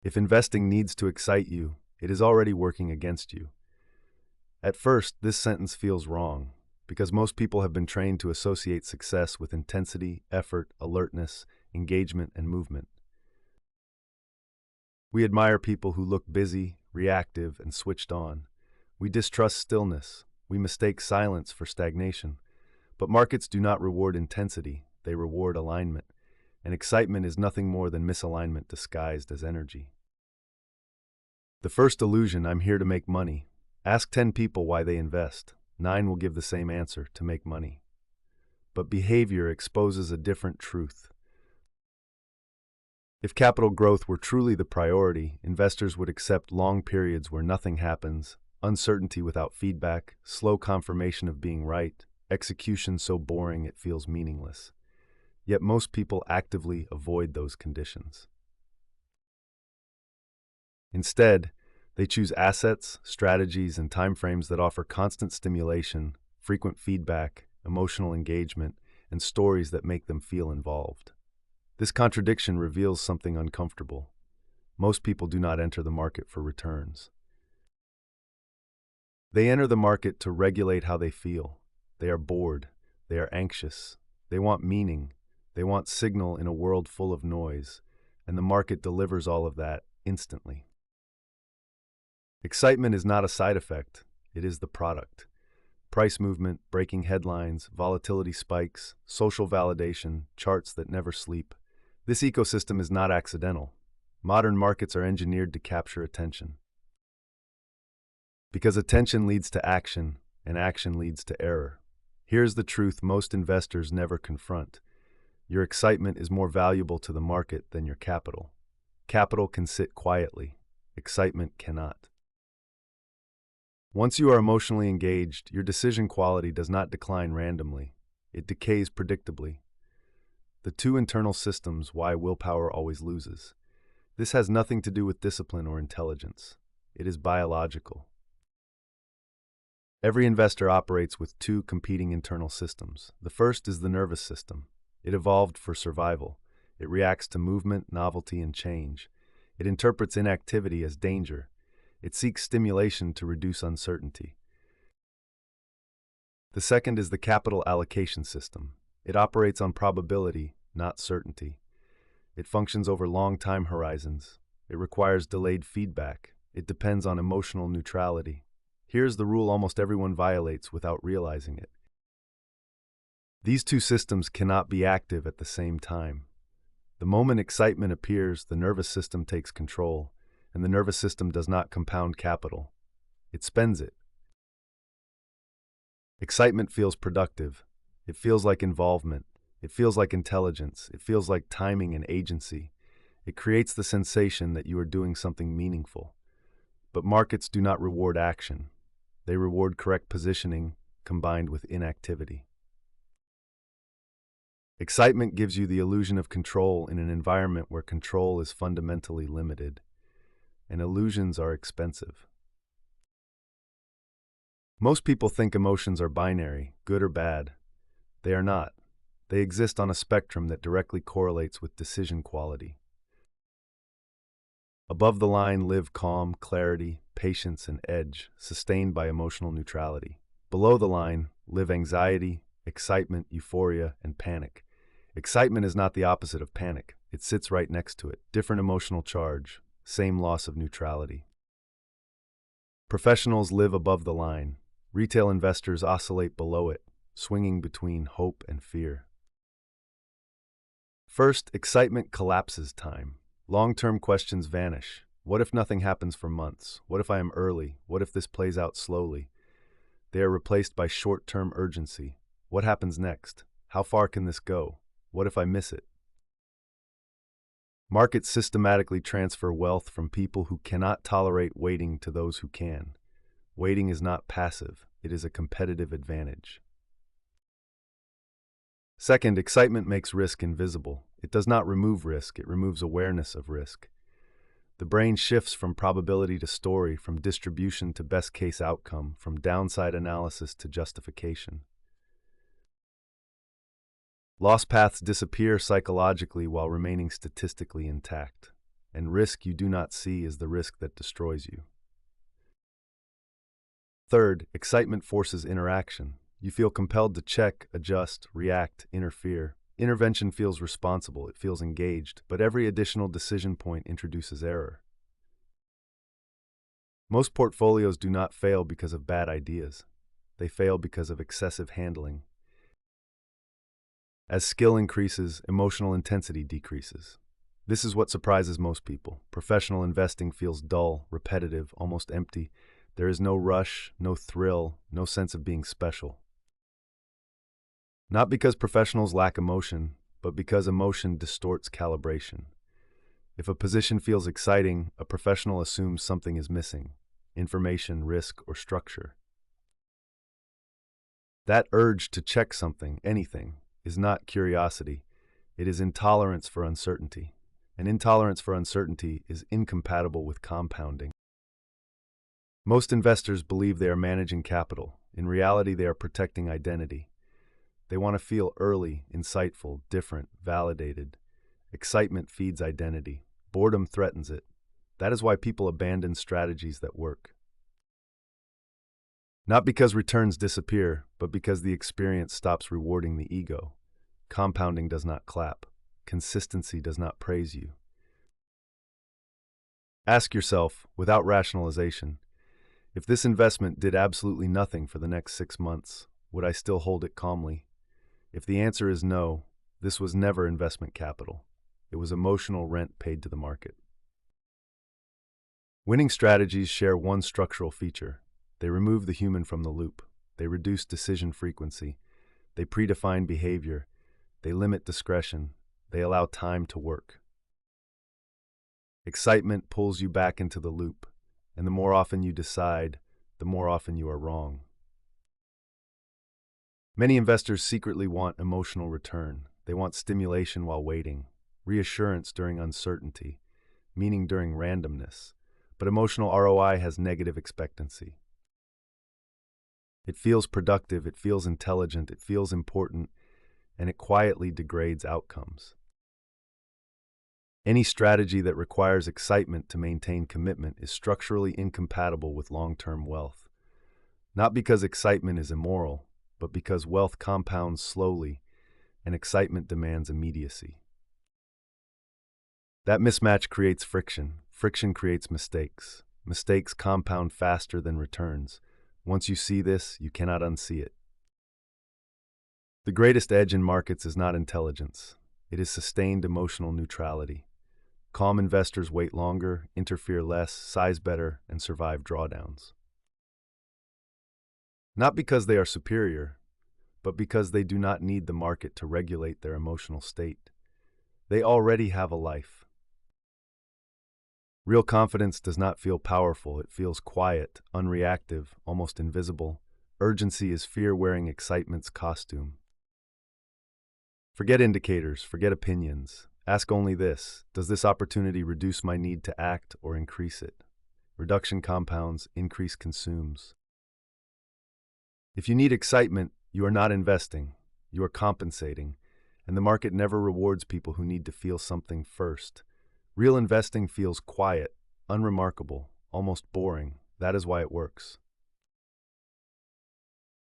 If investing needs to excite you, it is already working against you. At first, this sentence feels wrong, because most people have been trained to associate success with intensity, effort, alertness, engagement, and movement. We admire people who look busy, reactive, and switched on. We distrust stillness. We mistake silence for stagnation. But markets do not reward intensity, they reward alignment. And excitement is nothing more than misalignment disguised as energy. The first illusion, I'm here to make money. Ask 10 people why they invest. 9 will give the same answer, to make money. But behavior exposes a different truth. If capital growth were truly the priority, investors would accept long periods where nothing happens, uncertainty without feedback, slow confirmation of being right, execution so boring it feels meaningless. Yet most people actively avoid those conditions. Instead, they choose assets, strategies, and timeframes that offer constant stimulation, frequent feedback, emotional engagement, and stories that make them feel involved. This contradiction reveals something uncomfortable. Most people do not enter the market for returns. They enter the market to regulate how they feel. They are bored. They are anxious. They want meaning. They want signal in a world full of noise, and the market delivers all of that instantly. Excitement is not a side effect, it is the product. Price movement, breaking headlines, volatility spikes, social validation, charts that never sleep. This ecosystem is not accidental. Modern markets are engineered to capture attention. Because attention leads to action, and action leads to error. Here's the truth most investors never confront. Your excitement is more valuable to the market than your capital. Capital can sit quietly. Excitement cannot. Once you are emotionally engaged, your decision quality does not decline randomly. It decays predictably. The two internal systems why willpower always loses. This has nothing to do with discipline or intelligence. It is biological. Every investor operates with two competing internal systems. The first is the nervous system. It evolved for survival. It reacts to movement, novelty, and change. It interprets inactivity as danger. It seeks stimulation to reduce uncertainty. The second is the capital allocation system. It operates on probability, not certainty. It functions over long time horizons. It requires delayed feedback. It depends on emotional neutrality. Here's the rule almost everyone violates without realizing it. These two systems cannot be active at the same time. The moment excitement appears, the nervous system takes control, and the nervous system does not compound capital. It spends it. Excitement feels productive. It feels like involvement. It feels like intelligence. It feels like timing and agency. It creates the sensation that you are doing something meaningful. But markets do not reward action. They reward correct positioning combined with inactivity. Excitement gives you the illusion of control in an environment where control is fundamentally limited, and illusions are expensive. Most people think emotions are binary, good or bad. They are not. They exist on a spectrum that directly correlates with decision quality. Above the line live calm, clarity, patience, and edge, sustained by emotional neutrality. Below the line live anxiety, excitement, euphoria, and panic. Excitement is not the opposite of panic. It sits right next to it. Different emotional charge, same loss of neutrality. Professionals live above the line. Retail investors oscillate below it, swinging between hope and fear. First, excitement collapses time. Long-term questions vanish. What if nothing happens for months? What if I am early? What if this plays out slowly? They are replaced by short-term urgency. What happens next? How far can this go? What if I miss it? Markets systematically transfer wealth from people who cannot tolerate waiting to those who can. Waiting is not passive, it is a competitive advantage. Second, excitement makes risk invisible. It does not remove risk, it removes awareness of risk. The brain shifts from probability to story, from distribution to best case outcome, from downside analysis to justification. Loss paths disappear psychologically while remaining statistically intact. and risk you do not see is the risk that destroys you. Third, excitement forces interaction. You feel compelled to check, adjust, react, interfere. Intervention feels responsible, it feels engaged, but every additional decision point introduces error. Most portfolios do not fail because of bad ideas. They fail because of excessive handling. As skill increases, emotional intensity decreases. This is what surprises most people. Professional investing feels dull, repetitive, almost empty. There is no rush, no thrill, no sense of being special. Not because professionals lack emotion, but because emotion distorts calibration. If a position feels exciting, a professional assumes something is missing: information, risk, or structure. That urge to check something, anything, is not curiosity. It is intolerance for uncertainty. And intolerance for uncertainty is incompatible with compounding. Most investors believe they are managing capital. In reality, they are protecting identity. They want to feel early, insightful, different, validated. Excitement feeds identity. Boredom threatens it. That is why people abandon strategies that work. Not because returns disappear, but because the experience stops rewarding the ego. Compounding does not clap. Consistency does not praise you. Ask yourself, without rationalization, if this investment did absolutely nothing for the next 6 months, would I still hold it calmly? If the answer is no, this was never investment capital. It was emotional rent paid to the market. Winning strategies share one structural feature. They remove the human from the loop. They reduce decision frequency. They predefine behavior. They limit discretion. They allow time to work. Excitement pulls you back into the loop, and the more often you decide, the more often you are wrong. Many investors secretly want emotional return. They want stimulation while waiting, reassurance during uncertainty, meaning during randomness. But emotional ROI has negative expectancy. It feels productive, it feels intelligent, it feels important, and it quietly degrades outcomes. Any strategy that requires excitement to maintain commitment is structurally incompatible with long-term wealth. Not because excitement is immoral, but because wealth compounds slowly and excitement demands immediacy. That mismatch creates friction. Friction creates mistakes. Mistakes compound faster than returns. Once you see this, you cannot unsee it. The greatest edge in markets is not intelligence. It is sustained emotional neutrality. Calm investors wait longer, interfere less, size better, and survive drawdowns. Not because they are superior, but because they do not need the market to regulate their emotional state. They already have a life. Real confidence does not feel powerful, it feels quiet, unreactive, almost invisible. Urgency is fear wearing excitement's costume. Forget indicators, forget opinions. Ask only this: does this opportunity reduce my need to act or increase it? Reduction compounds, increase consumes. If you need excitement, you are not investing, you are compensating, and the market never rewards people who need to feel something first. Real investing feels quiet, unremarkable, almost boring. That is why it works.